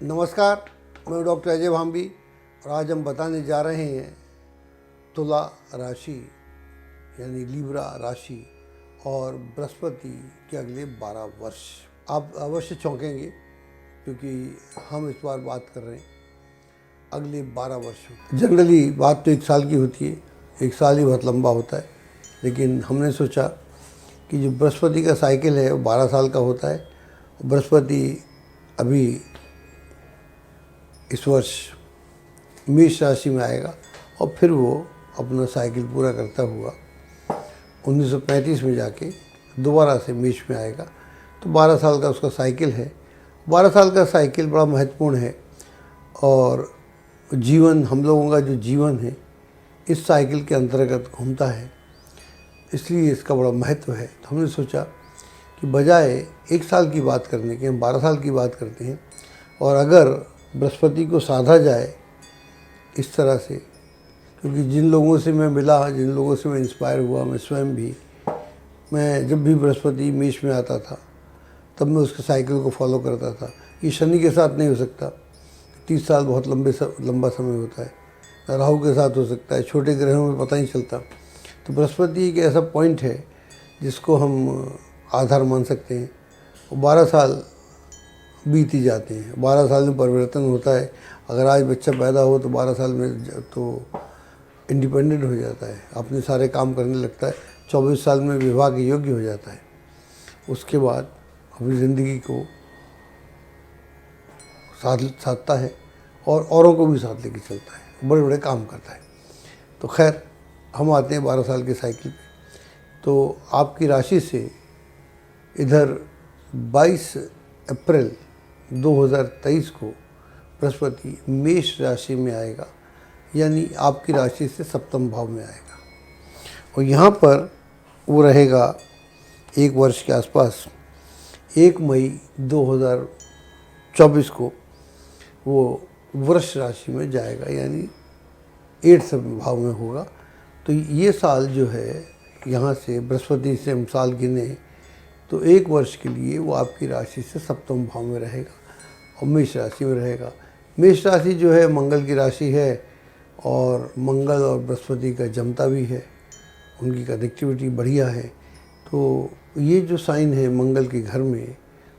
नमस्कार, मैं डॉक्टर अजय भांबी और आज हम बताने जा रहे हैं तुला राशि यानी लिब्रा राशि और बृहस्पति के अगले 12 वर्ष। आप अवश्य चौंकेंगे क्योंकि हम इस बार बात कर रहे हैं अगले 12 वर्षों। जनरली बात तो 1 साल की होती है, 1 साल ही बहुत लंबा होता है, लेकिन हमने सोचा कि जो बृहस्पति का साइकिल है वो 12 साल का होता है। बृहस्पति अभी इस वर्ष मेष राशि में आएगा और फिर वो अपना साइकिल पूरा करता हुआ 1935 में जाके दोबारा से मेष में आएगा। तो 12 साल का उसका साइकिल है। 12 साल का साइकिल बड़ा महत्वपूर्ण है और जीवन, हम लोगों का जो जीवन है इस साइकिल के अंतर्गत घूमता है, इसलिए इसका बड़ा महत्व है। तो हमने सोचा कि बजाय 1 साल की बात करने के हम 12 साल की बात करते हैं। और अगर बृहस्पति को साधा जाए इस तरह से, क्योंकि जिन लोगों से मैं मिला, जिन लोगों से मैं इंस्पायर हुआ, मैं स्वयं भी, मैं जब भी बृहस्पति मेष में आता था तब मैं उसके साइकिल को फॉलो करता था। ये शनि के साथ नहीं हो सकता, 30 साल बहुत लंबा समय होता है। राहु के साथ हो सकता है, छोटे ग्रहों में पता नहीं चलता। तो बृहस्पति एक ऐसा पॉइंट है जिसको हम आधार मान सकते हैं। 12 साल बीत ही जाते हैं, 12 साल में परिवर्तन होता है। अगर आज बच्चा पैदा हो तो 12 साल में तो इंडिपेंडेंट हो जाता है, अपने सारे काम करने लगता है। 24 साल में विवाह के योग्य हो जाता है। उसके बाद अपनी ज़िंदगी को साधता है और औरों को भी साथ लेके चलता है, बड़े बड़े काम करता है। तो खैर, हम आते हैं 12 साल के साइकिल पे। तो आपकी राशि से इधर 22 अप्रैल 2023 को बृहस्पति मेष राशि में आएगा, यानी आपकी राशि से सप्तम भाव में आएगा और यहाँ पर वो रहेगा 1 वर्ष के आसपास। 1 मई 2024 को वो वृष राशि में जाएगा, यानी 8वें भाव में होगा। तो ये साल जो है, यहाँ से बृहस्पति से हम साल गिने तो 1 वर्ष के लिए वो आपकी राशि से सप्तम भाव में रहेगा और मेष राशि में रहेगा। मेष राशि जो है मंगल की राशि है और मंगल और बृहस्पति का जमता भी है, उनकी कनेक्टिविटी बढ़िया है। तो ये जो साइन है मंगल के घर में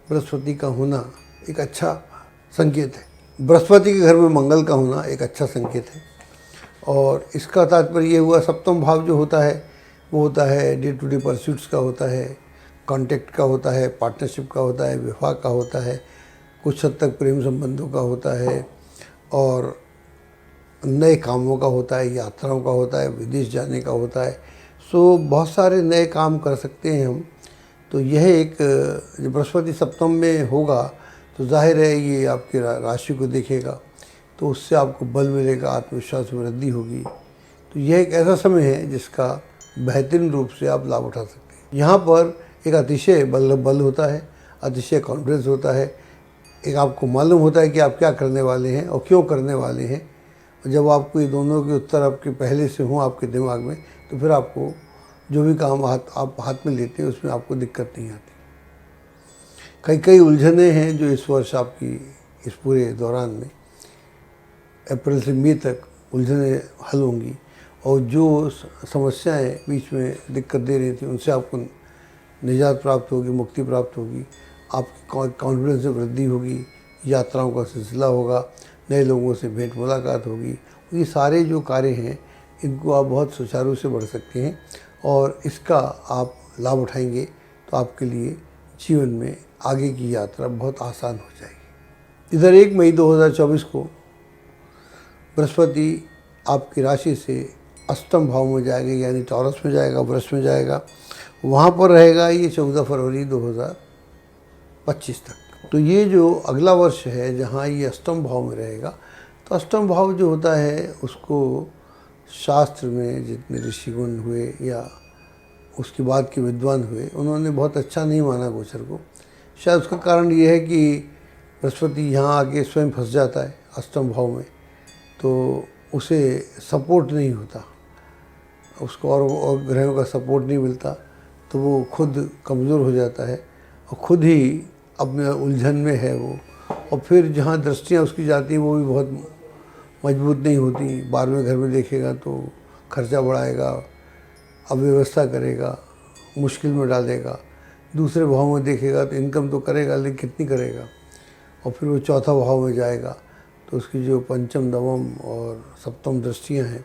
बृहस्पति का होना एक अच्छा संकेत है। बृहस्पति के घर में मंगल का होना एक अच्छा संकेत है और इसका तात्पर्य ये हुआ, सप्तम भाव जो होता है वो होता है डे टू डे परस्यूट्स का होता है, कॉन्टैक्ट का होता है, पार्टनरशिप का होता है, विवाह का होता है, कुछ हद तक प्रेम संबंधों का होता है और नए कामों का होता है, यात्राओं का होता है, विदेश जाने का होता है। सो बहुत सारे नए काम कर सकते हैं हम। तो यह एक, जब बृहस्पति सप्तम में होगा तो जाहिर है ये आपकी राशि को देखेगा, तो उससे आपको बल मिलेगा, आत्मविश्वास में वृद्धि होगी। तो यह एक ऐसा समय है जिसका बेहतरीन रूप से आप लाभ उठा सकते हैं। यहाँ पर एक अतिशय बल होता है, अतिशय कॉन्फिडेंस होता है। एक आपको मालूम होता है कि आप क्या करने वाले हैं और क्यों करने वाले हैं। और जब आपको ये दोनों के उत्तर आपके पहले से हों आपके दिमाग में, तो फिर आपको जो भी काम आप हाथ में लेते हैं उसमें आपको दिक्कत नहीं आती। कई उलझने हैं जो इस वर्ष आपकी इस पूरे दौरान में अप्रैल से मई तक उलझने हल होंगी और जो समस्याएं बीच में दिक्कत दे रही थी उनसे आपको निजात प्राप्त होगी, मुक्ति प्राप्त होगी। आपकी कॉन्फिडेंस में वृद्धि होगी, यात्राओं का सिलसिला होगा, नए लोगों से भेंट मुलाकात होगी। ये सारे जो कार्य हैं इनको आप बहुत सुचारू से बढ़ सकते हैं और इसका आप लाभ उठाएंगे तो आपके लिए जीवन में आगे की यात्रा बहुत आसान हो जाएगी। इधर 1 मई 2024 को बृहस्पति आपकी राशि से अष्टम भाव में जाएगा, यानी टॉरस में जाएगा, वृष में जाएगा। वहाँ पर रहेगा ये 14 फरवरी 2025 तक। तो ये जो अगला वर्ष है जहाँ ये अष्टम भाव में रहेगा, तो अष्टम भाव जो होता है उसको शास्त्र में जितने ऋषिगण हुए या उसके बाद के विद्वान हुए उन्होंने बहुत अच्छा नहीं माना गोचर को। शायद उसका कारण ये है कि बृहस्पति यहाँ आके स्वयं फंस जाता है अष्टम भाव में, तो उसे सपोर्ट नहीं होता, उसको और ग्रहों का सपोर्ट नहीं मिलता, तो वो खुद कमज़ोर हो जाता है और खुद ही अपने उलझन में है वो और फिर जहाँ दृष्टियाँ उसकी जाती हैं वो भी बहुत मजबूत नहीं होती। 12वें घर में देखेगा तो खर्चा बढ़ाएगा, अव्यवस्था करेगा, मुश्किल में डालेगा। दूसरे भाव में देखेगा तो इनकम तो करेगा लेकिन कितनी करेगा। और फिर वो चौथा भाव में जाएगा तो उसकी जो पंचम, नवम और सप्तम दृष्टियाँ हैं,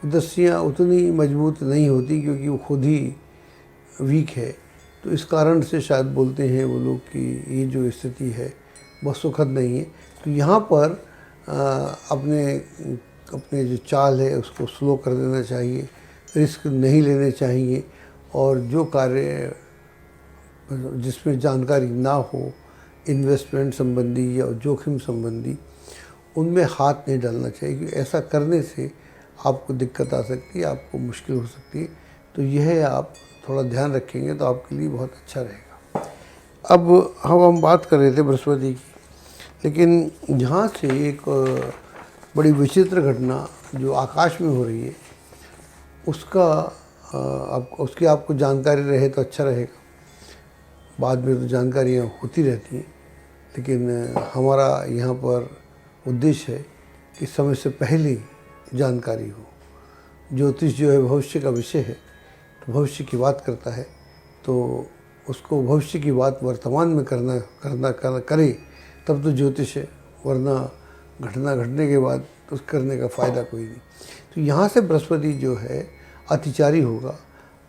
दृष्टियाँ उतनी मजबूत नहीं होती क्योंकि वो खुद ही वीक है। तो इस कारण से शायद बोलते हैं वो लोग कि ये जो स्थिति है बहुत सुखद नहीं है। तो यहाँ पर अपने अपने जो चाल है उसको स्लो कर देना चाहिए, रिस्क नहीं लेने चाहिए, और जो कार्य जिसमें जानकारी ना हो, इन्वेस्टमेंट संबंधी या जोखिम संबंधी, उनमें हाथ नहीं डालना चाहिए क्योंकि ऐसा करने से आपको दिक्कत आ सकती है, आपको मुश्किल हो सकती है। तो यह आप थोड़ा ध्यान रखेंगे तो आपके लिए बहुत अच्छा रहेगा। अब हम बात कर रहे थे बृहस्पति की, लेकिन यहाँ से एक बड़ी विचित्र घटना जो आकाश में हो रही है उसका उसकी आपको जानकारी रहे तो अच्छा रहेगा। बाद में तो जानकारियाँ होती रहती हैं, लेकिन हमारा यहाँ पर उद्देश्य है कि समय से पहले जानकारी हो। ज्योतिष जो है भविष्य का विषय है, तो भविष्य की बात करता है, तो उसको भविष्य की बात वर्तमान में करे तब तो ज्योतिष है, वरना घटना घटने के बाद तो उस करने का फ़ायदा कोई नहीं। तो यहाँ से बृहस्पति जो है अतिचारी होगा।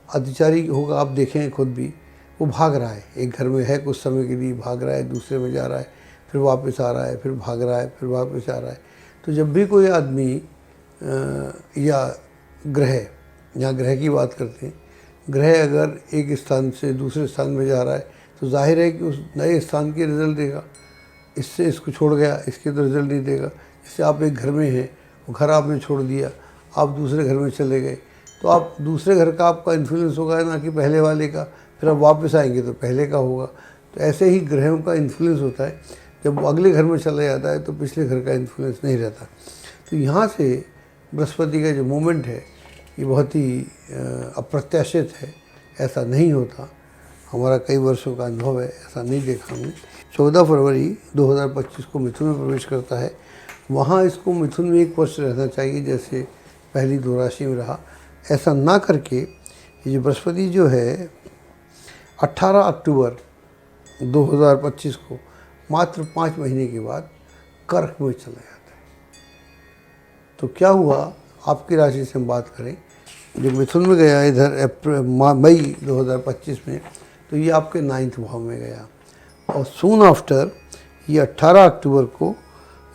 अतिचारी होगा, आप देखें खुद भी, वो भाग रहा है, एक घर में है कुछ समय के लिए, भाग रहा है, दूसरे में जा रहा है, फिर वापस आ रहा है, फिर भाग रहा है, फिर वापस आ रहा है। तो जब भी कोई आदमी या ग्रह, यहाँ ग्रह की बात करते हैं, ग्रह अगर एक स्थान से दूसरे स्थान में जा रहा है तो जाहिर है कि उस नए स्थान के रिजल्ट देगा। इससे इसको छोड़ गया, इसके तो रिजल्ट नहीं देगा। जैसे आप एक घर में हैं, वो घर आपने छोड़ दिया, आप दूसरे घर में चले गए, तो आप दूसरे घर का आपका इन्फ्लुएंस होगा ना कि पहले वाले का। फिर आप वापस आएंगे तो पहले का होगा। तो ऐसे ही ग्रहों का इन्फ्लुएंस होता है, जब वो अगले घर में चला जाता है तो पिछले घर का इन्फ्लुएंस नहीं रहता। तो यहाँ से बृहस्पति का जो मूवमेंट है ये बहुत ही अप्रत्याशित है, ऐसा नहीं होता। हमारा कई वर्षों का अनुभव है, ऐसा नहीं देखा हमने। 14 फरवरी 2025 को मिथुन में प्रवेश करता है। वहाँ इसको मिथुन में 1 वर्ष रहना चाहिए, जैसे पहली 2 राशि में रहा। ऐसा ना करके ये जो बृहस्पति जो है 18 अक्टूबर 2025 को मात्र 5 महीने के बाद कर्क में चला जाता है। तो क्या हुआ, आपकी राशि से हम बात करें, जो मिथुन में गया इधर मई 2025 में, तो ये आपके 9th भाव में गया, और सून आफ्टर ये 18 अक्टूबर को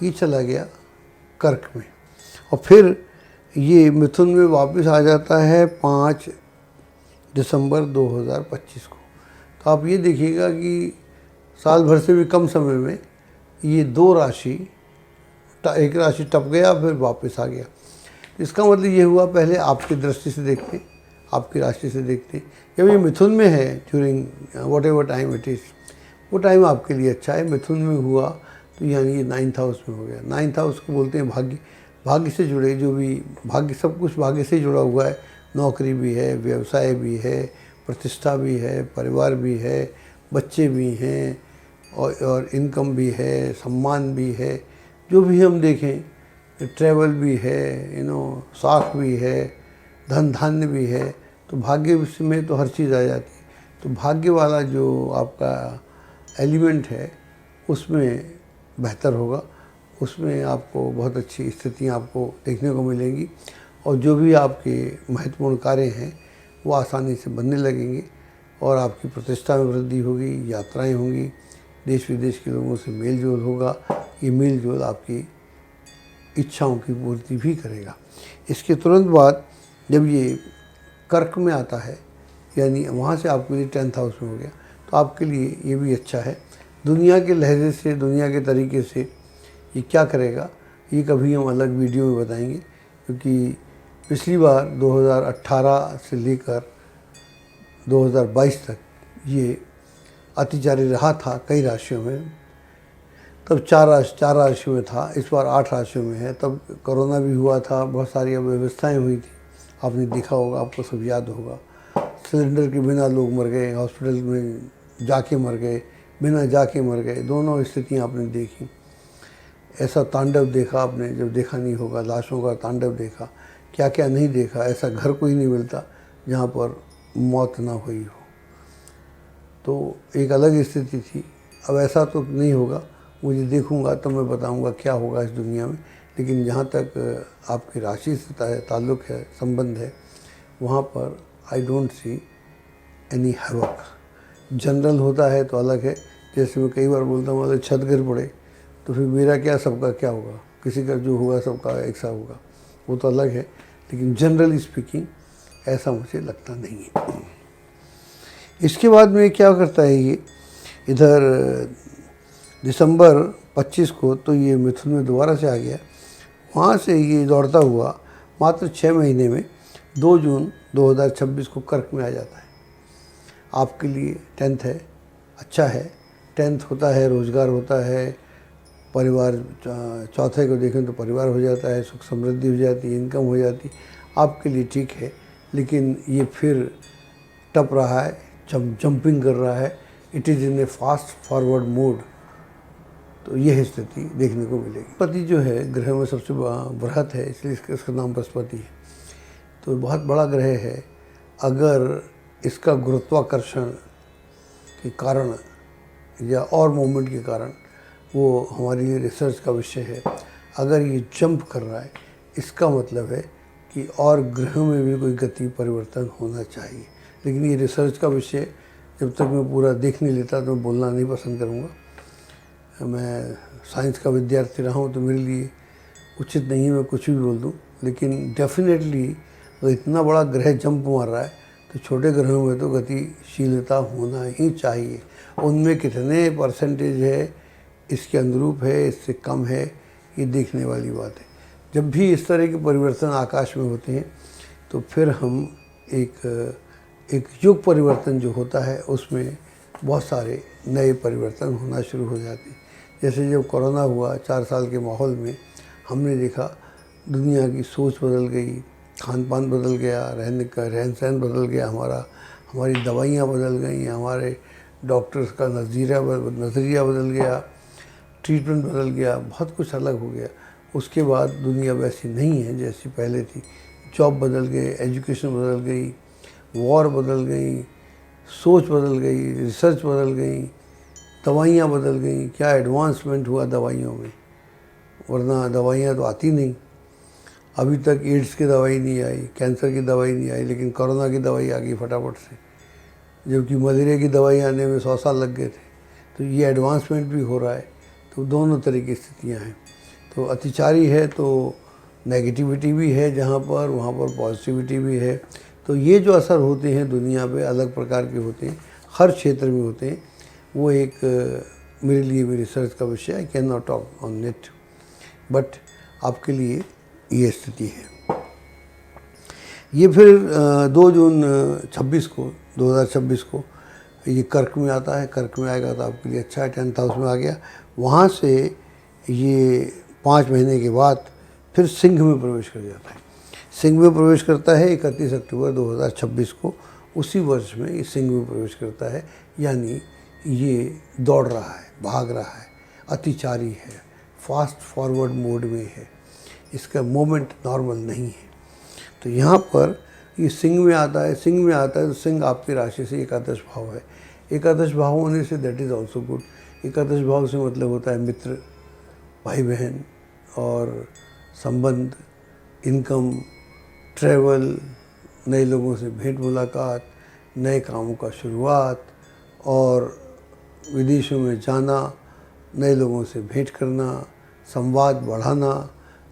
ये चला गया कर्क में, और फिर ये मिथुन में वापस आ जाता है 5 दिसंबर 2025 को। तो आप ये देखिएगा कि साल भर से भी कम समय में ये 2 राशि, एक राशि टप गया फिर वापस आ गया। इसका मतलब ये हुआ, पहले आपकी दृष्टि से देखते, आपकी राशि से देखते, जब ये मिथुन में है during what ever time it is, वो टाइम आपके लिए अच्छा है। मिथुन में हुआ तो यानी ये 9th हाउस में हो गया। 9th हाउस को बोलते हैं भाग्य, भाग्य से जुड़े जो भी भाग्य, सब कुछ भाग्य से जुड़ा हुआ है। नौकरी भी है, व्यवसाय भी है, प्रतिष्ठा भी है, परिवार भी है, बच्चे भी हैं, और इनकम भी है, सम्मान भी है, जो भी हम देखें, ट्रैवल भी है, साख भी है, धन धान्य भी है। तो भाग्य में तो हर चीज़ आ जाती है। तो भाग्य वाला जो आपका एलिमेंट है उसमें बेहतर होगा, उसमें आपको बहुत अच्छी स्थितियाँ आपको देखने को मिलेंगी, और जो भी आपके महत्वपूर्ण कार्य हैं वो आसानी से बनने लगेंगे, और आपकी प्रतिष्ठा में वृद्धि होगी, यात्राएं होंगी, देश विदेश के लोगों से मेल जोल होगा। ये मेल जोल आपकी इच्छाओं की पूर्ति भी करेगा। इसके तुरंत बाद जब ये कर्क में आता है, यानी वहाँ से आपके लिए 10th हाउस में हो गया, तो आपके लिए ये भी अच्छा है। दुनिया के लहजे से, दुनिया के तरीके से ये क्या करेगा, ये कभी हम अलग वीडियो में बताएंगे, क्योंकि पिछली बार 2018 से लेकर 2022 तक ये अतिचारी रहा था कई राशियों में। तब 4 राशियों में था, इस बार 8 राशियों में है। तब कोरोना भी हुआ था, बहुत सारी अव्यवस्थाएँ हुई थी, आपने देखा होगा, आपको सब याद होगा। सिलेंडर के बिना लोग मर गए, हॉस्पिटल में जाके मर गए, बिना जाके मर गए, दोनों स्थितियाँ आपने देखी। ऐसा तांडव देखा आपने जब देखा नहीं होगा, लाशों का तांडव देखा, क्या क्या नहीं देखा। ऐसा घर कोई नहीं मिलता जहाँ पर मौत ना हुई हो। तो एक अलग स्थिति थी। अब ऐसा तो नहीं होगा, मुझे देखूंगा तो मैं बताऊंगा क्या होगा इस दुनिया में। लेकिन जहाँ तक आपकी राशि से ताल्लुक़ है, संबंध है, वहाँ पर I don't see any havoc. General होता है तो अलग है। जैसे मैं कई बार बोलता हूँ अगर छत गिर पड़े तो फिर मेरा क्या सबका क्या होगा, किसी का जो होगा सबका एक सा होगा, वो तो अलग है। लेकिन जनरली स्पीकिंग ऐसा मुझे लगता नहीं है। इसके बाद में क्या करता है ये, इधर दिसंबर 25 को तो ये मिथुन में दोबारा से आ गया। वहाँ से ये दौड़ता हुआ मात्र 6 महीने में 2 जून 2026 को कर्क में आ जाता है। आपके लिए 10th है, अच्छा है। 10th होता है, रोज़गार होता है, परिवार, चौथे को देखें तो परिवार हो जाता है, सुख समृद्धि हो जाती है, इनकम हो जाती, आपके लिए ठीक है। लेकिन ये फिर टप रहा है, जंपिंग कर रहा है, it is in A fast forward mode. तो यह स्थिति देखने को मिलेगी। बृहस्पति जो है ग्रह में सबसे बृहत है, इसलिए इसका नाम बृहस्पति है। तो बहुत बड़ा ग्रह है। अगर इसका गुरुत्वाकर्षण के कारण या और मूवमेंट के कारण, वो हमारी रिसर्च का विषय है, अगर ये जंप कर रहा है, इसका मतलब है कि और ग्रहों में भी कोई गति परिवर्तन होना चाहिए। लेकिन ये रिसर्च का विषय, जब तक मैं पूरा देख नहीं लेता तो मैं बोलना नहीं पसंद करूँगा। मैं साइंस का विद्यार्थी रहा हूँ तो मेरे लिए उचित नहीं है मैं कुछ भी बोल दूँ। लेकिन डेफिनेटली अगर इतना बड़ा ग्रह जंप मार रहा है तो छोटे ग्रहों में तो गतिशीलता होना ही चाहिए। उनमें कितने परसेंटेज है, इसके अनुरूप है, इससे कम है, ये देखने वाली बात है। जब भी इस तरह के परिवर्तन आकाश में होते हैं तो फिर हम एक युग परिवर्तन जो होता है उसमें बहुत सारे नए परिवर्तन होना शुरू हो जाते हैं। जैसे जब कोरोना हुआ, 4 साल के माहौल में हमने देखा दुनिया की सोच बदल गई, खान पान बदल गया, रहन सहन बदल गया, हमारी दवाइयाँ बदल गई, हमारे डॉक्टर्स का नज़रिया बदल गया, ट्रीटमेंट बदल गया, बहुत कुछ अलग हो गया। उसके बाद दुनिया वैसी नहीं है जैसी पहले थी। जॉब बदल गए, एजुकेशन बदल गई, वॉर बदल गई, सोच बदल गई, रिसर्च बदल गई, दवाइयाँ बदल गई। क्या एडवांसमेंट हुआ दवाइयों में, वरना दवाइयाँ तो आती नहीं। अभी तक एड्स की दवाई नहीं आई, कैंसर की दवाई नहीं आई, लेकिन कोरोना की दवाई आ गई फटाफट से, जबकि मलेरिया की दवाई आने में 100 साल लग गए थे। तो ये एडवांसमेंट भी हो रहा है। तो दोनों तरह की स्थितियाँ हैं। तो अतिचारी है तो नेगेटिविटी भी है, जहाँ पर वहाँ पर पॉजिटिविटी भी है। तो ये जो असर होते हैं दुनिया पे अलग प्रकार के होते हैं, हर क्षेत्र में होते हैं। वो एक मेरे लिए भी रिसर्च का विषय है, I can not talk on it, but आपके लिए ये स्थिति है। ये फिर 2 जून 2026 को ये कर्क में आता है। कर्क में आएगा तो आपके लिए अच्छा है, 10th हाउस में आ गया। वहाँ से ये 5 महीने के बाद फिर सिंह में प्रवेश कर जाता है। सिंह में प्रवेश करता है 31 अक्टूबर 2026 को। उसी वर्ष में ये सिंह में प्रवेश करता है, यानी ये दौड़ रहा है, भाग रहा है, अतिचारी है, फास्ट फॉरवर्ड मोड में है, इसका मोमेंट नॉर्मल नहीं है। तो यहाँ पर ये सिंह में आता है। सिंह में आता है तो सिंह आपकी राशि से एकादश भाव है। एकादश भाव होने say that is also good. एकादश भाव से मतलब होता है मित्र, भाई बहन और संबंध, इनकम, ट्रैवल, नए लोगों से भेंट मुलाकात, नए कामों का शुरुआत और विदेशों में जाना, नए लोगों से भेंट करना, संवाद बढ़ाना।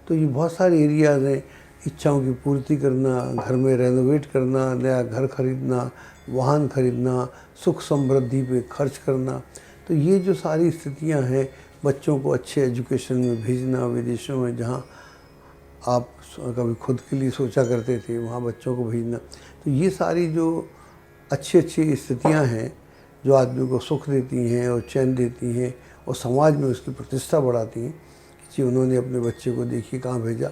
तो ये बहुत सारे एरियाज़ हैं। इच्छाओं की पूर्ति करना, घर में रेनोवेट करना, नया घर खरीदना, वाहन खरीदना, सुख समृद्धि पे खर्च करना। तो ये जो सारी स्थितियां हैं, बच्चों को अच्छे एजुकेशन में भेजना, विदेशों में जहाँ आप कभी खुद के लिए सोचा करते थे वहाँ बच्चों को भेजना। तो ये सारी जो अच्छी अच्छी स्थितियां हैं जो आदमी को सुख देती हैं और चैन देती हैं और समाज में उसकी प्रतिष्ठा बढ़ाती हैं कि उन्होंने अपने बच्चे को देखिए कहाँ भेजा,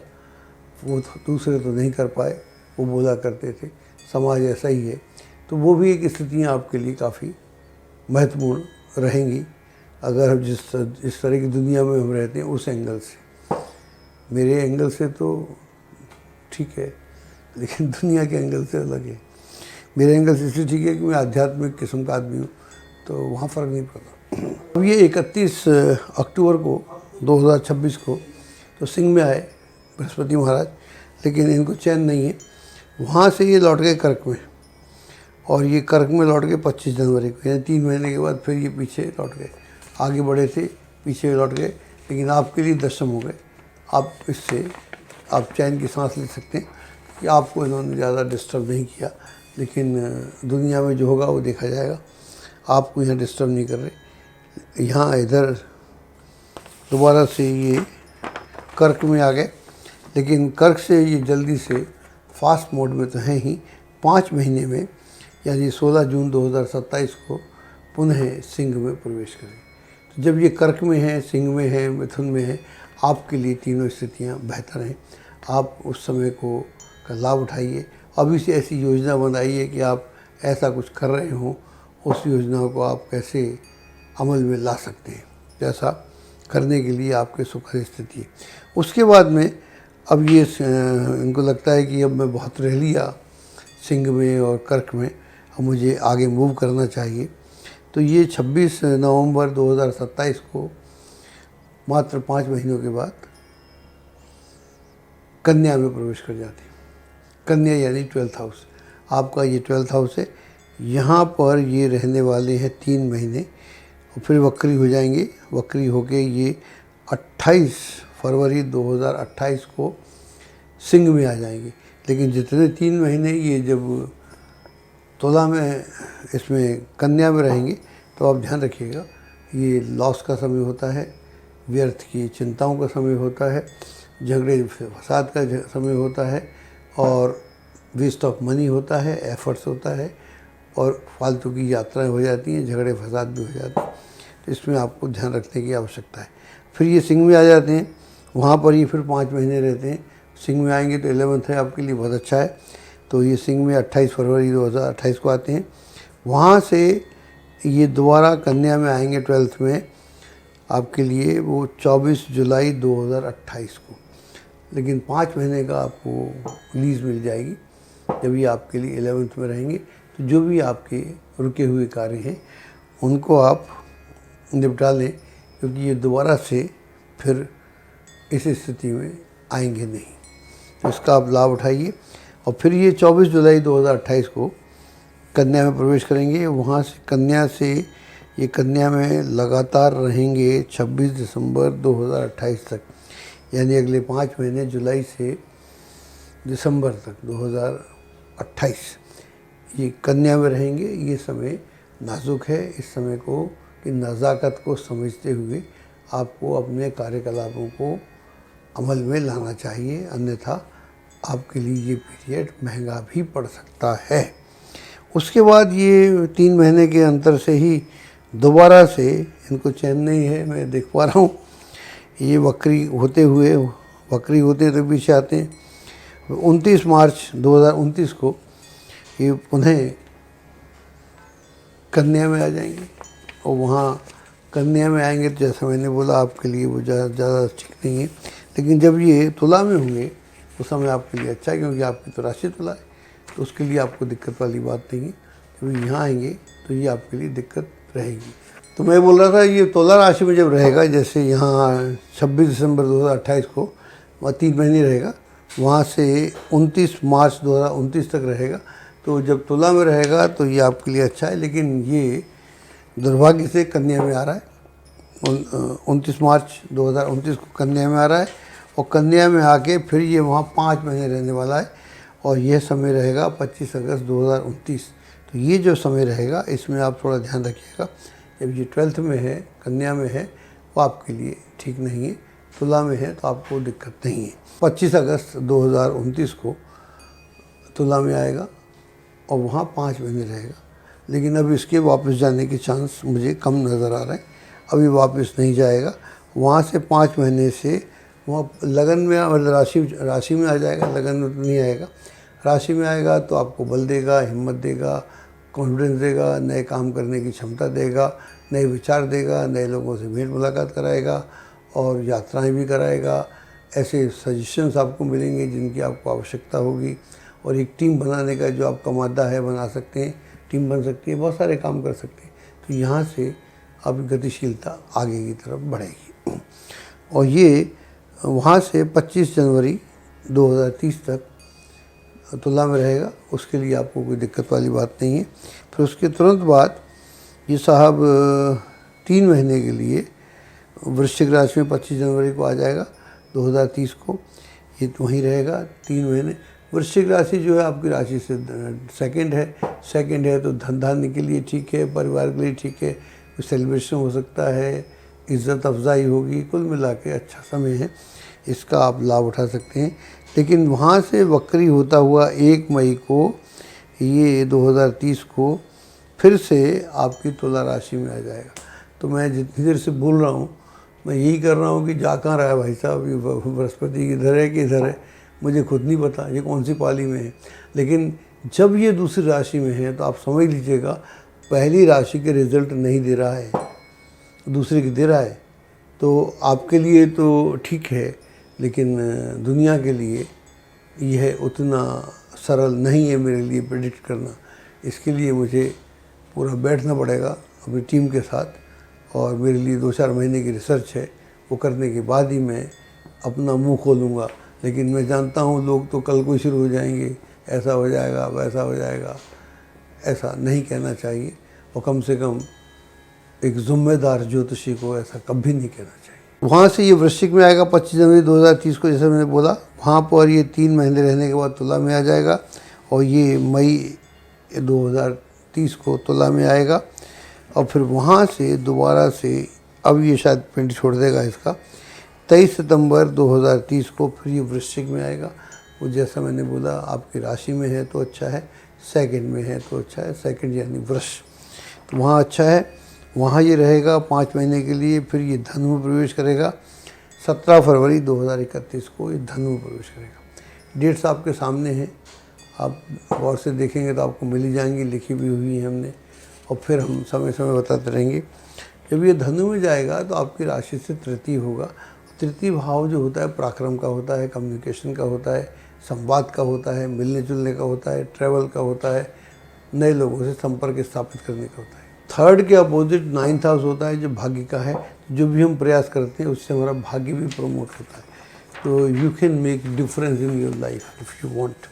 वो दूसरे तो नहीं कर पाए, वो बोला करते थे समाज ऐसा ही है। तो वो भी एक स्थितियाँ आपके लिए काफ़ी महत्वपूर्ण रहेंगी अगर हम जिस तरह की दुनिया में हम रहते हैं उस एंगल से। मेरे एंगल से तो ठीक है, लेकिन दुनिया के एंगल से अलग है। मेरे एंगल से इसलिए ठीक है कि मैं आध्यात्मिक किस्म का आदमी हूँ, तो वहाँ फ़र्क नहीं पड़ता। अब ये 31 अक्टूबर को 2026 को तो सिंह में आए बृहस्पति महाराज, लेकिन इनको चैन नहीं है। वहाँ से ये लौट गए कर्क में, और ये कर्क में लौट गए 25 जनवरी को, यानी 3 महीने के बाद फिर ये पीछे लौट गए। आगे बढ़े थे, पीछे लौट गए, लेकिन आपके लिए दशम हो गए। आप इससे आप चैन की सांस ले सकते हैं कि आपको इन्होंने ज़्यादा डिस्टर्ब नहीं किया, लेकिन दुनिया में जो होगा वो देखा जाएगा। आपको यहाँ डिस्टर्ब नहीं कर रहे। यहाँ इधर दोबारा से ये कर्क में आ गए, लेकिन कर्क से ये जल्दी से फास्ट मोड में तो हैं ही, 5 महीने में यानी 16 जून 2027 को पुनः सिंह में प्रवेश करें। तो जब ये कर्क में है, सिंह में है, मिथुन में है, आपके लिए तीनों स्थितियाँ बेहतर हैं। आप उस समय को का लाभ उठाइए। अभी से ऐसी योजना बनाइए कि आप ऐसा कुछ कर रहे हों, उस योजना को आप कैसे अमल में ला सकते हैं, जैसा करने के लिए आपके सुखद स्थिति है। उसके बाद में अब ये इनको लगता है कि अब मैं बहुत रह लिया सिंह में और कर्क में, अब मुझे आगे मूव करना चाहिए। तो ये 26 नवंबर 2027 को मात्र 5 महीनों के बाद कन्या में प्रवेश कर जाते हैं। कन्या यानी 12th हाउस, आपका ये 12th हाउस है। यहाँ पर ये रहने वाले हैं 3 महीने और फिर वक्री हो जाएंगे। वक्री होके ये 28 फरवरी 2028 को सिंह में आ जाएंगे। लेकिन जितने 3 महीने ये जब तुला में इसमें कन्या में रहेंगे, तो आप ध्यान रखिएगा, ये लॉस का समय होता है, व्यर्थ की चिंताओं का समय होता है, झगड़े फसाद का समय होता है, और वेस्ट ऑफ मनी होता है, एफर्ट्स होता है, और फालतू की यात्राएं हो जाती हैं, झगड़े फसाद भी हो जाते हैं। तो इसमें आपको ध्यान रखने की आवश्यकता है। फिर ये सिंह में आ जाते हैं, वहाँ पर ये फिर 5 महीने रहते हैं। सिंह में आएंगे तो 11th है, आपके लिए बहुत अच्छा है। तो ये सिंह में 28 फरवरी 2028 को आते हैं। वहाँ से ये दोबारा कन्या में आएंगे 12th में, आपके लिए वो 24 जुलाई 2028 को। लेकिन 5 महीने का आपको लीज मिल जाएगी जब ये आपके लिए 11th में रहेंगे। तो जो भी आपके रुके हुए कार्य हैं उनको आप निपटा लें, क्योंकि ये दोबारा से फिर इस स्थिति में आएंगे नहीं। तो इसका आप लाभ उठाइए। और फिर ये 24 जुलाई 2028 को कन्या में प्रवेश करेंगे। वहाँ से कन्या से ये कन्या में लगातार रहेंगे 26 दिसंबर 2028 तक, यानी अगले 5 महीने जुलाई से दिसंबर तक 2028 ये कन्या में रहेंगे। ये समय नाजुक है। इस समय को कि नज़ाकत को समझते हुए आपको अपने कार्यकलापों को अमल में लाना चाहिए, अन्यथा आपके लिए ये पीरियड महंगा भी पड़ सकता है। उसके बाद ये 3 महीने के अंतर से ही दोबारा से इनको चैन नहीं है, मैं देख पा रहा हूँ। ये वक्री होते तो पीछे आते हैं। 29 मार्च 2029 को ये पुनः कन्या में आ जाएंगे, और वहाँ कन्या में आएंगे तो जैसा मैंने बोला आपके लिए वो ज़्यादा ठीक नहीं है। लेकिन जब ये तुला में होंगे उस समय आपके लिए अच्छा है, क्योंकि आपकी तो राशि तुला है, तो उसके लिए आपको दिक्कत वाली बात नहीं है। जब यहाँ आएंगे तो ये आपके लिए दिक्कत रहेगी। तो मैं बोल रहा था ये तुला राशि में जब रहेगा, जैसे यहाँ 26 दिसंबर 2028 को वह 3 महीने रहेगा, वहाँ से 29 मार्च 2029 तक रहेगा। तो जब तुला में रहेगा तो ये आपके लिए अच्छा है। लेकिन ये दुर्भाग्य से कन्या में आ रहा है, 29 मार्च 2029 को कन्या में आ रहा है, और कन्या में आके फिर ये वहाँ 5 महीने रहने वाला है, और यह समय रहेगा 25 अगस्त 2029। तो ये जो समय रहेगा इसमें आप थोड़ा ध्यान रखिएगा। जब ये 12th में है, कन्या में है, वो आपके लिए ठीक नहीं है। तुला में है तो आपको दिक्कत नहीं है। 25 अगस्त 2029 को तुला में आएगा और वहाँ 5 महीने रहेगा। लेकिन अब इसके वापस जाने के चांस मुझे कम नज़र आ रहे हैं। अभी वापस नहीं जाएगा। वहाँ से 5 महीने से वहाँ लगन में मतलब राशि में आ जाएगा। लगन में तो नहीं आएगा, राशि में आएगा तो आपको बल देगा, हिम्मत देगा, कॉन्फिडेंस देगा, नए काम करने की क्षमता देगा, नए विचार देगा, नए लोगों से भेंट मुलाकात कराएगा और यात्राएं भी कराएगा। ऐसे सजेशंस आपको मिलेंगे जिनकी आपको आवश्यकता होगी, और एक टीम बनाने का जो आपका मादा है बना सकते हैं, टीम बन सकती है, बहुत सारे काम कर सकते हैं। तो यहाँ से अब गतिशीलता आगे की तरफ बढ़ेगी। और ये वहाँ से 25 जनवरी 2030 तक तुला में रहेगा, उसके लिए आपको कोई दिक्कत वाली बात नहीं है। फिर उसके तुरंत बाद ये साहब 3 महीने के लिए वृश्चिक राशि में 25 जनवरी को आ जाएगा 2030 को। ये तो वहीं रहेगा 3 महीने। वृश्चिक राशि जो है आपकी राशि से सेकंड है तो धन धान्य के लिए ठीक है, परिवार के लिए ठीक है, सेलिब्रेशन हो सकता है, इज़्ज़त अफजाई होगी, कुल मिला के अच्छा समय है, इसका आप लाभ उठा सकते हैं। लेकिन वहाँ से वक्री होता हुआ 1 मई को ये 2030 को फिर से आपकी तुला राशि में आ जाएगा। तो मैं जितनी देर से बोल रहा हूँ मैं यही कर रहा हूँ कि जा कहाँ रहा है भाई साहब, ये बृहस्पति इधर है कि इधर है, मुझे खुद नहीं पता ये कौन सी पाली में है। लेकिन जब ये दूसरी राशि में है तो आप समझ लीजिएगा पहली राशि के रिजल्ट नहीं दे रहा है, दूसरे की दे रहा है। तो आपके लिए तो ठीक है, लेकिन दुनिया के लिए यह उतना सरल नहीं है मेरे लिए प्रेडिक्ट करना। इसके लिए मुझे पूरा बैठना पड़ेगा अपनी टीम के साथ, और मेरे लिए 2-4 महीने की रिसर्च है, वो करने के बाद ही मैं अपना मुंह खोलूँगा। लेकिन मैं जानता हूँ लोग तो कल को ही शुरू हो जाएंगे, ऐसा हो जाएगा, वैसा हो जाएगा। ऐसा नहीं कहना चाहिए, और कम से कम एक ज़िम्मेदार ज्योतिषी को ऐसा कभी नहीं कहना चाहिए। वहाँ से ये वृश्चिक में आएगा 25 जनवरी 2030 को, जैसे मैंने बोला। वहाँ पर ये 3 महीने रहने के बाद तुला में आ जाएगा, और ये मई 2030 को तुला में आएगा। और फिर वहाँ से दोबारा से अब ये शायद पिंड छोड़ देगा इसका 23 सितंबर 2030 को फिर ये वृश्चिक में आएगा। वो जैसा मैंने बोला आपकी राशि में है तो अच्छा है, सेकंड में है तो अच्छा है, सेकंड यानी वृष, तो वहाँ अच्छा है। वहाँ ये रहेगा 5 महीने के लिए, फिर ये धनु में प्रवेश करेगा। 17 फरवरी 2031 को ये धनु में प्रवेश करेगा। डेट्स आपके सामने हैं, आप गौर से देखेंगे तो आपको मिल ही जाएंगी, लिखी भी हुई है हमने, और फिर हम समय समय बताते रहेंगे। जब ये धनु में जाएगा तो आपकी राशि से तृतीय होगा। तृतीय भाव जो होता है पराक्रम का होता है, कम्युनिकेशन का होता है, संवाद का होता है, मिलने जुलने का होता है, ट्रैवल का होता है, नए लोगों से संपर्क स्थापित करने का होता है। थर्ड के अपोजिट 9th हाउस होता है जो भाग्य का है। जो भी हम प्रयास करते हैं उससे हमारा भाग्य भी प्रमोट होता है। तो you can make difference in your life if you want.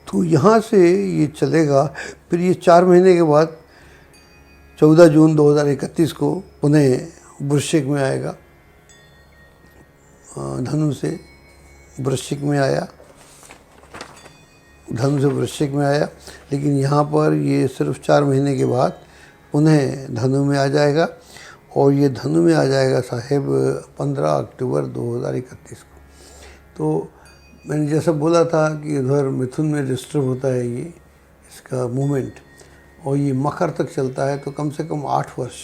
तो यहाँ से ये चलेगा। फिर ये 4 महीने के बाद 14 जून 2031 को पुनः वृश्चिक में आएगा। धनु से वृश्चिक में आया, धनु से वृश्चिक में आया, लेकिन यहाँ पर ये सिर्फ 4 महीने के बाद पुनः धनु में आ जाएगा। और ये धनु में आ जाएगा साहेब 15 अक्टूबर 2031 को। तो मैंने जैसा बोला था कि उधर मिथुन में डिस्टर्ब होता है ये इसका मूवमेंट, और ये मकर तक चलता है, तो कम से कम 8 वर्ष।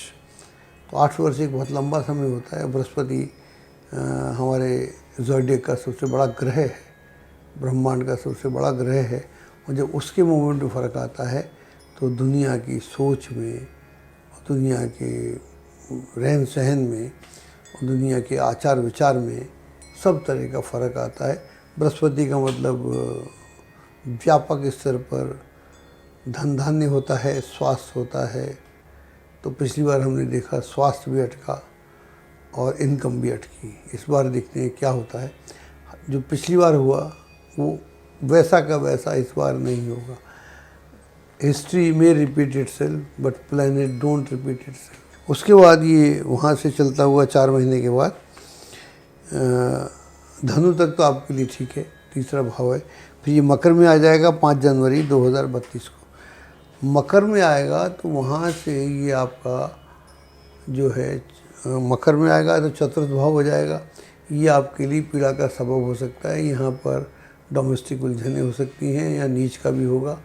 तो 8 वर्ष एक बहुत लंबा समय होता है। बृहस्पति हमारे ज़ोडिएक का सबसे बड़ा ग्रह है, ब्रह्मांड का सबसे बड़ा ग्रह है, और जब उसके मूवमेंट में फ़र्क आता है तो दुनिया की सोच में, दुनिया के रहन सहन में, और दुनिया के आचार विचार में सब तरह का फ़र्क आता है। बृहस्पति का मतलब व्यापक स्तर पर धन धान्य होता है, स्वास्थ्य होता है। तो पिछली बार हमने देखा स्वास्थ्य भी अटका और इनकम भी अटकी। इस बार देखते हैं क्या होता है। जो पिछली बार हुआ वो वैसा का वैसा इस बार नहीं होगा। हिस्ट्री में repeat itself but planet don't repeat itself. उसके बाद ये वहाँ से चलता हुआ 4 महीने के बाद धनु तक तो आपके लिए ठीक है, तीसरा भाव है। फिर ये मकर में आ जाएगा 5 जनवरी 2032 को। मकर में आएगा तो वहाँ से ये आपका जो है मकर में आएगा तो चतुर्थ भाव हो जाएगा। ये आपके लिए पीड़ा का सबब हो सकता है। यहाँ पर डोमेस्टिक उलझनें हो सकती हैं या नीच का भी होगा,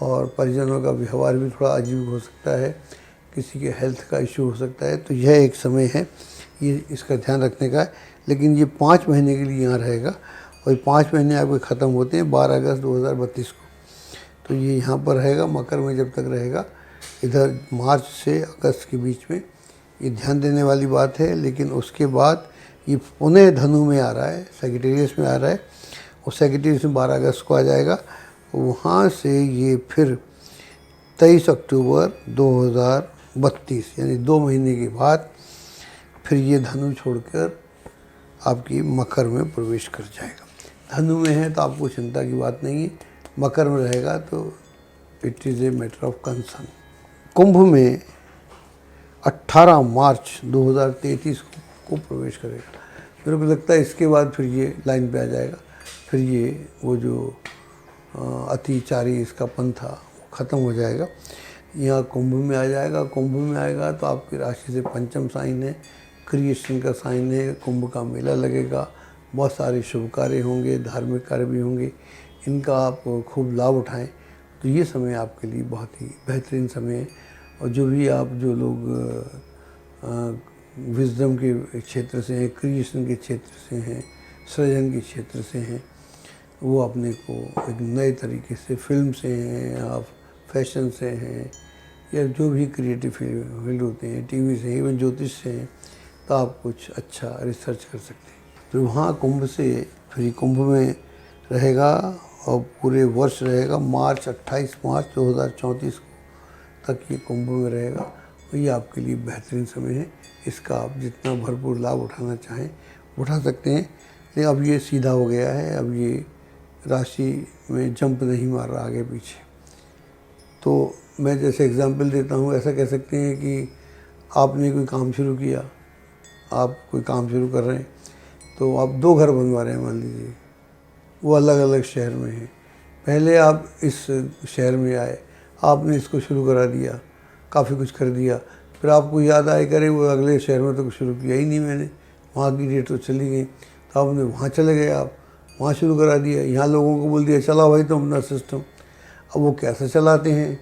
और परिजनों का व्यवहार भी थोड़ा अजीब हो सकता है, किसी के हेल्थ का इशू हो सकता है। तो यह एक समय है, ये इसका ध्यान रखने का है। लेकिन ये 5 महीने के लिए यहाँ रहेगा, और 5 महीने आपके ख़त्म होते हैं 12 अगस्त 2032 को। तो ये यहाँ पर रहेगा मकर में जब तक रहेगा। इधर मार्च से अगस्त के बीच में ये ध्यान देने वाली बात है। लेकिन उसके बाद ये पुनः धनु में आ रहा है, सैजिटेरियस में आ रहा है, और सैजिटेरियस में 12 अगस्त को आ जाएगा। वहाँ से ये फिर 23 अक्टूबर 2032 यानी 2 महीने के बाद फिर ये धनु छोड़कर आपकी मकर में प्रवेश कर जाएगा। धनु में है तो आपको चिंता की बात नहीं है, मकर में रहेगा तो it is a matter of concern. Kumbh में 18 मार्च 2033 को प्रवेश करेगा। मेरे को लगता है इसके बाद फिर ये लाइन पे आ जाएगा, फिर ये वो जो अतिचारी इसका पंथा वो ख़त्म हो जाएगा। यहाँ कुंभ में आ जाएगा। कुंभ में आएगा तो आपकी राशि से पंचम साइन है, क्रिएशन का साइन है, कुंभ का मेला लगेगा, बहुत सारे शुभ कार्य होंगे, धार्मिक कार्य भी होंगे, इनका आप खूब लाभ उठाएं। तो ये समय आपके लिए बहुत ही बेहतरीन समय है। और जो लोग विजडम के क्षेत्र से हैं, क्रिएशन के क्षेत्र से हैं, सृजन के क्षेत्र से हैं, वो अपने को एक नए तरीके से, फिल्म से हैं या फैशन से हैं या जो भी क्रिएटिव फील्ड होते हैं, टीवी से, इवन ज्योतिष से हैं, तो आप कुछ अच्छा रिसर्च कर सकते हैं। फिर वहाँ कुंभ से फिर कुंभ में रहेगा और पूरे वर्ष रहेगा। 28 मार्च 2034 तक ये कुंभ में रहेगा और ये आपके लिए बेहतरीन समय है। इसका आप जितना भरपूर लाभ उठाना चाहें उठा सकते हैं। लेकिन अब ये सीधा हो गया है, अब ये राशि में जंप नहीं मार रहा आगे पीछे। तो मैं जैसे एग्जांपल देता हूँ, ऐसा कह सकते हैं कि आपने कोई काम शुरू किया, आप कोई काम शुरू कर रहे हैं, तो आप 2 घर बनवा रहे हैं मान लीजिए, वो अलग अलग शहर में हैं। पहले आप इस शहर में आए, आपने इसको शुरू करा दिया, काफ़ी कुछ कर दिया, फिर आपको याद आए करे वो अगले शहर में तो कुछ शुरू किया ही नहीं मैंने, वहाँ की डेट तो चली गई, तो आपने वहाँ चले गए, आप वहाँ शुरू करा दिया, यहाँ लोगों को बोल दिया चला भाई तुम अपना सिस्टम। अब वो कैसे चलाते हैं,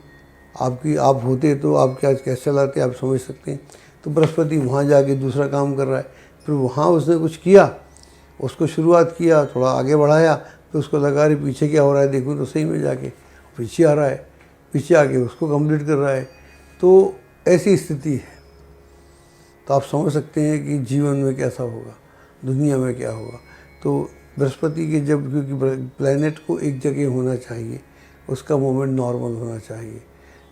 आप होते तो आप क्या कैसे चलाते आप समझ सकते हैं। तो बृहस्पति वहाँ जाके दूसरा काम कर रहा है, फिर वहाँ उसने कुछ किया, उसको शुरुआत किया, थोड़ा आगे बढ़ाया, फिर उसको लगा रही पीछे क्या हो रहा है देखूँ, तो सही में जाके पीछे आ रहा है, पीछे आके उसको कंप्लीट कर रहा है। तो ऐसी स्थिति है। तो आप समझ सकते हैं कि जीवन में कैसा होगा, दुनिया में क्या होगा। तो बृहस्पति के जब, क्योंकि प्लैनेट को एक जगह होना चाहिए, उसका मूवमेंट नॉर्मल होना चाहिए।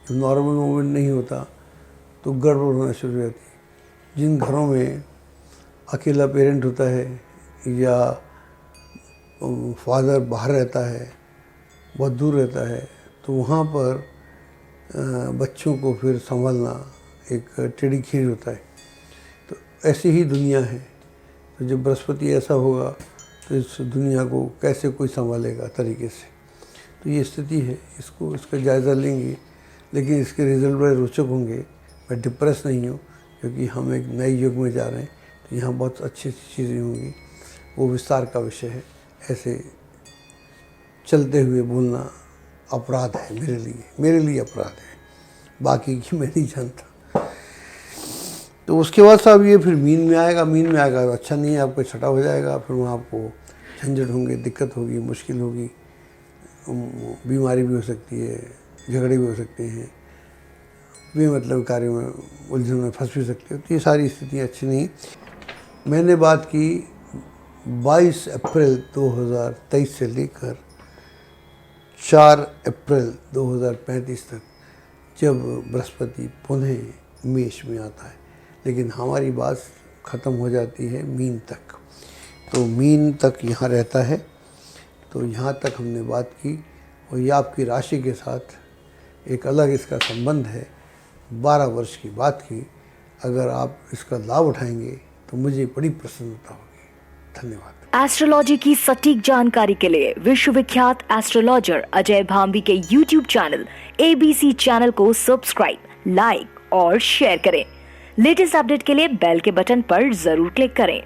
जब नॉर्मल मूवमेंट नहीं होता तो गड़बड़ होना शुरू हो जाती है। जिन घरों में अकेला पेरेंट होता है या फादर बाहर रहता है, बहुत दूर रहता है, तो वहाँ पर बच्चों को फिर संभालना एक टेढ़ी खीर होता है। तो ऐसी ही दुनिया है। तो जब बृहस्पति ऐसा होगा तो इस दुनिया को कैसे कोई संभालेगा तरीके से। तो ये स्थिति है, इसका जायज़ा लेंगे, लेकिन इसके रिजल्ट बड़े रोचक होंगे। मैं डिप्रेस नहीं हूँ, क्योंकि हम एक नए युग में जा रहे हैं, तो यहाँ बहुत अच्छी चीज़ें होंगी, वो विस्तार का विषय है। ऐसे चलते हुए बोलना अपराध है मेरे लिए अपराध है, बाकी की मैं नहीं जानता। तो उसके बाद साहब ये फिर मीन में आएगा तो अच्छा नहीं है, आपको छठा हो जाएगा, फिर वहाँ आपको झंझट होंगे, दिक्कत होगी, मुश्किल होगी, बीमारी भी हो सकती है, झगड़े भी हो सकते हैं, बेमतलब कार्यों में उलझन में फंस भी सकते हो। तो ये सारी स्थितियाँ अच्छी नहीं। मैंने बात की 22 अप्रैल 2023 से लेकर 4 अप्रैल 2035 तक, जब बृहस्पति पुनः मेष में आता है। लेकिन हमारी बात ख़त्म हो जाती है मीन तक। तो मीन तक यहाँ रहता है। तो यहाँ तक हमने बात की, और ये आपकी राशि के साथ एक अलग इसका संबंध है। 12 वर्ष की बात की, अगर आप इसका लाभ उठाएंगे तो मुझे बड़ी प्रसन्नता होगी। धन्यवाद। एस्ट्रोलॉजी की सटीक जानकारी के लिए विश्वविख्यात एस्ट्रोलॉजर अजय भांबी के YouTube चैनल ABC चैनल को सब्सक्राइब, लाइक और शेयर करें। लेटेस्ट अपडेट के लिए बेल के बटन पर जरूर क्लिक करें।